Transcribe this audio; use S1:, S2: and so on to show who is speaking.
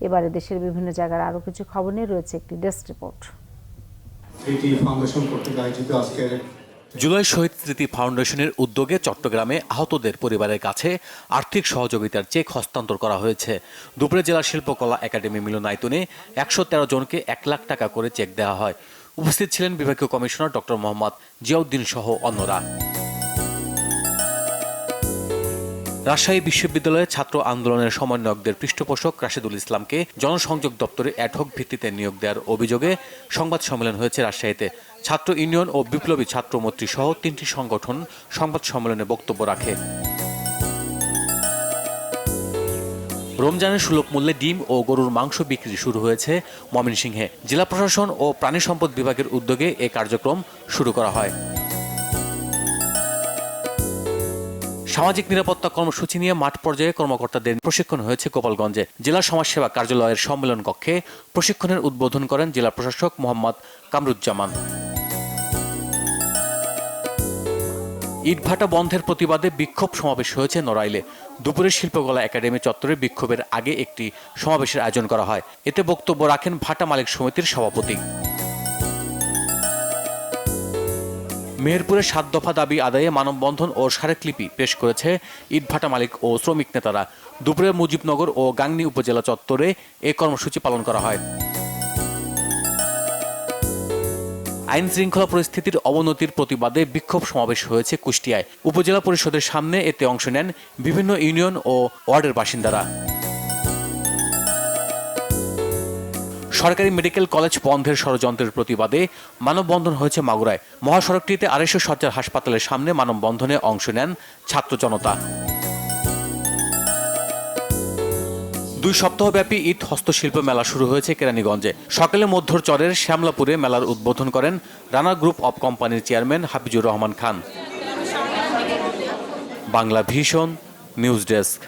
S1: এবারে দেশের বিভিন্ন জায়গার আরও কিছু খবর নিয়ে রয়েছে একটি ডেস্ক রিপোর্ট।
S2: জুলাই শহীদ স্মৃতি ফাউন্ডেশনের উদ্যোগে চট্টগ্রামে আহতদের পরিবারের কাছে আর্থিক সহযোগিতার চেক হস্তান্তর করা হয়েছে। দুপুরে জেলা শিল্পকলা একাডেমি মিলনায়তনে 113 জনকে 1 লাখ টাকা করে চেক দেওয়া হয়। উপস্থিত ছিলেন বিভাগীয় কমিশনার ডক্টর মোহাম্মদ জিয়াউদ্দিন সহ অন্যরা। রাজশাহী বিশ্ববিদ্যালয়ের ছাত্র আন্দোলনের সমন্বয়কদের পৃষ্ঠপোষক রাশেদুল ইসলামকে জনসংযোগ দপ্তরে অ্যাডহক ভিত্তিতে নিয়োগ দেওয়ার অভিযোগে সংবাদ সম্মেলন হয়েছে রাজশাহীতে। ছাত্র ইউনিয়ন ও বিপ্লবী ছাত্র মৈত্রী সহ 3টি সংগঠন সংবাদ সম্মেলনে বক্তব্য রাখে। রমজানের সুলভ মূল্যে ডিম ও গরুর মাংস বিক্রি শুরু হয়েছে ময়মনসিংহে। জেলা প্রশাসন ও প্রাণী সম্পদ বিভাগের উদ্যোগে এ কার্যক্রম শুরু করা হয়। সামাজিক নিরাপত্তা কর্মসূচি নিয়ে মাঠ পর্যায়ে কর্মকর্তাদের প্রশিক্ষণ হয়েছে গোপালগঞ্জে। জেলা সমাজসেবা কার্যালয়ের সম্মেলন কক্ষে প্রশিক্ষণের উদ্বোধন করেন জেলা প্রশাসক মোহাম্মদ কামরুজ্জামান। ইটভাটা বন্ধের প্রতিবাদে বিক্ষোভ সমাবেশ হয়েছে নড়াইলে। দুপুরে শিল্পকলা একাডেমি চত্বরে বিক্ষোভের আগে একটি সমাবেশের আয়োজন করা হয়। এতে বক্তব্য রাখেন ভাটা মালিক সমিতির সভাপতি। মেহেরপুরে 7 দফা দাবি আদায়ে মানববন্ধন ও স্মারকলিপি পেশ করেছে ইটভাটা মালিক ও শ্রমিক নেতারা। দুপুরে মুজিবনগর ও গাংনী উপজেলা চত্বরে এ কর্মসূচি পালন করা হয়। আইন শৃঙ্খলা পরিস্থিতির অবনতির প্রতিবাদে বিক্ষোভ সমাবেশ হয়েছে কুষ্টিয়ায়। উপজেলা পরিষদের সামনে এতে অংশ নেন বিভিন্ন ইউনিয়ন ও ওয়ার্ডের বাসিন্দারা। সরকারি মেডিকেল কলেজ বন্ধের ষড়যন্ত্রের প্রতিবাদে মানববন্ধন হয়েছে মাগুরায়। মহাসড়কটিতে 250 শয্যার হাসপাতালের সামনে মানববন্ধনে অংশ নেন ছাত্র জনতা। 2 সপ্তাহব্যাপী ঈদ হস্তশিল্প মেলা শুরু হয়েছে কেরানীগঞ্জে। সকালে মধ্যর চরের শ্যামলাপুরে মেলার উদ্বোধন করেন রানা গ্রুপ অব কোম্পানির chairman Hafizur Rahman Khan. Bangla vision news desk.